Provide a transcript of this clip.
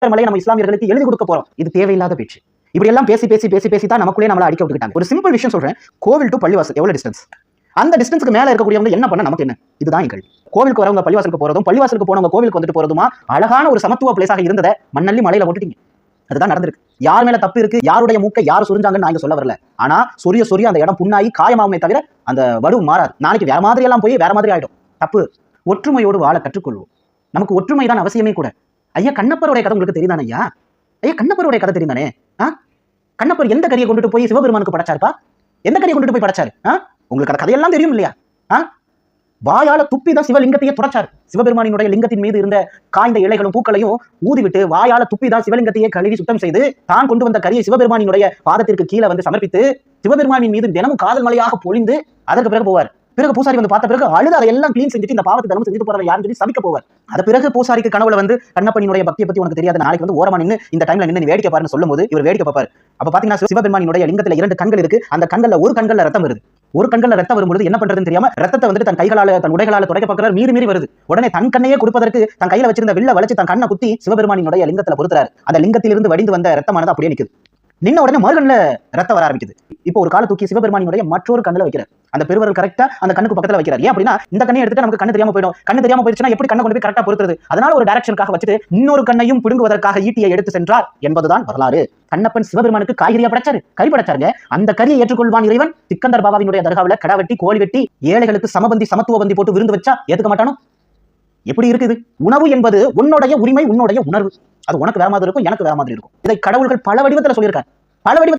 மலையை நம்ம இஸ்லாமியர்களுக்கு எழுதி கொடுக்க போறோம். இது தேவையில்லாத பேச்சு. இப்படி எல்லாம் பேசி பேசி பேசி பேசி தான் நமக்குள்ளே நம்மள அடிக்க விட்டுட்டாங்க. ஒரு சிம்பிள் விஷயம் சொல்றேன். கோவில் டு பள்ளிவாசல் எவ்வளவு டிஸ்டன்ஸ்? அந்த டிஸ்டன்ஸ்க்கு மேல இருக்கக்கூடியவங்க என்ன பண்ண நமக்கு என்ன? இதுதான் எங்கள் கோவிலுக்கு வரவங்க பள்ளிவாசலுக்கு போறதும், பள்ளிவாசலுக்கு போனவங்க கோவிலுக்கு வந்துட்டு போறதுமா அழகான ஒரு சமத்துவ பிளேஸாக இருந்ததை மண்ணள்ளி மலையில போட்டுட்டீங்க. அதுதான் நடந்திருக்கு. யார் மேல தப்பு இருக்கு, யாருடைய மூக்கை யார் சொரிஞ்சாங்கன்னு நான் இங்க சொல்ல வரல. ஆனா சொரிய சொரிய அந்த இடம் புண்ணாகி காயமாகுமே தவிர அந்த வடு மாறாது. நாளைக்கு வேற மாதிரி எல்லாம் போய் வேற மாதிரி ஆயிடும். தப்பு. ஒற்றுமையோடு வாழ கற்றுக்கொள்வோம். நமக்கு ஒற்றுமை தான் அவசியமே கூட. ஐயா கண்ணப்பருடைய கதை உங்களுக்கு தெரியுதானே? ஐயா கண்ணப்பருடைய கதை தெரியுதானே? கண்ணப்பர் எந்த கரியை கொண்டுட்டு போய் சிவபெருமானுக்கு படைச்சாருப்பா? எந்த கரியை கொண்டுட்டு போய் படைச்சாரு? உங்களுக்கு அந்த கதையெல்லாம் தெரியும் இல்லையா? வாயால துப்பி தான் சிவலிங்கத்தையே துடைச்சாரு. சிவபெருமானினுடைய லிங்கத்தின் மீது இருந்த காய்ந்த இலைகளும் பூக்களையும் ஊதிவிட்டு வாயால துப்பி தான் சிவலிங்கத்தையே கழுவி சுத்தம் செய்து தான் கொண்டு வந்த கரியை சிவபெருமானினுடைய பாதத்திற்கு கீழே வந்து சமர்ப்பித்து சிவபெருமானின் மீது தினமும் காதல் மலையாக பொழிந்து அதற்கு பிறகு போவார். பிறகு பூசாரி வந்து பார்த்த பிறகு அழுது அதையெல்லாம் கிளீன் செஞ்சுட்டு இந்த பாவத்தை தினமும் செஞ்சுட்டு போறவன் யாருன்னு சொல்லி சபிக்க போவார். அது பிறகு பூசாரிக்கு கனவுல வந்து கண்ணப்பனினுடைய பக்தியை பத்தி உனக்கு தெரியாத, நாளைக்கு வந்து ஓரமா நின்று இந்த டைம்ல நின்று வேடிக்கை பாருன்னு சொல்லும் போது இவர் வேடிக்கை பார்ப்பார். அப்ப பாத்தீங்கன்னா சிவபெருமானினுடைய லிங்கத்துல 2 கண்கள் இருக்கு. அந்த கண்கள்ல ஒரு கண்கள்ல ரத்தம் வருது. ஒரு கண்கள்ல ரத்தம் வரும்போது என்ன பண்றதுன்னு தெரியாம ரத்தத்தை வந்து தன் கைகளால தன் உடைகளால துடைக்க பார்க்கிறார். மீறி வருது. உடனே தன் கண்ணையே கொடுப்பதற்கு தன் கையில வச்சிருந்த வில்ல வளைச்சு தன் கண்ணை குத்தி சிவபெருமானினுடைய லிங்கத்துல பொறுத்துறாரு. அந்த லிங்கத்திலிருந்து வடிந்து வந்த ரத்தமானது அப்படியே நிக்குது. நின்ன உடனே மறுகண்ல ரத்தம் வர ஆரம்பிக்குது. இப்போ ஒரு கால தூக்கி சிவபெருமானினுடைய மற்றொரு கண்ணுல வைக்கிறார். அந்த பெருவரல் கரெக்டா அந்த கண்ணுக்கு பக்கத்துல வைக்கிறார். ஏன் அப்படின்னா இந்த கண்ணை எடுத்துட்டு நமக்கு கண்ணு தெரியாம போயிடும். கண்ணு தெரியாம போயிடுச்சுன்னா எப்படி கண்ணை கொண்டு போய் கரெக்டா பொறுத்துறது? அதனால ஒரு டைரக்ஷனுக்காக வச்சுட்டு இன்னொரு கண்ணையும் பிடுங்குவதற்காக ஈட்டியை எடுத்து சென்றார் என்பதுதான் வரலாறு. கண்ணப்பன் சிவபெருமானுக்கு காய்கறியா படைச்சாரு, கறி படைச்சாருங்க. அந்த கறியை ஏற்றுக்கொள்வான் இறைவன். சிக்கந்தர் பாபாவினுடைய தர்காவில கடா வெட்டி கோழி வெட்டி ஏழைகளுக்கு சமபந்தி சமத்துவ பந்தி போட்டு விருந்து வச்சா ஏத்துக்க மாட்டானோ? எப்படி இருக்குது? உணவு என்பது உன்னுடைய உரிமை, உன்னுடைய உணர்வு. அது உனக்கு வேற மாதிரி இருக்கும், எனக்கு வேற மாதிரி இருக்கும். இதை கடவுள்கள் பல வடிவத்துல சொல்லியிருக்காரு. பல வடிவத்துல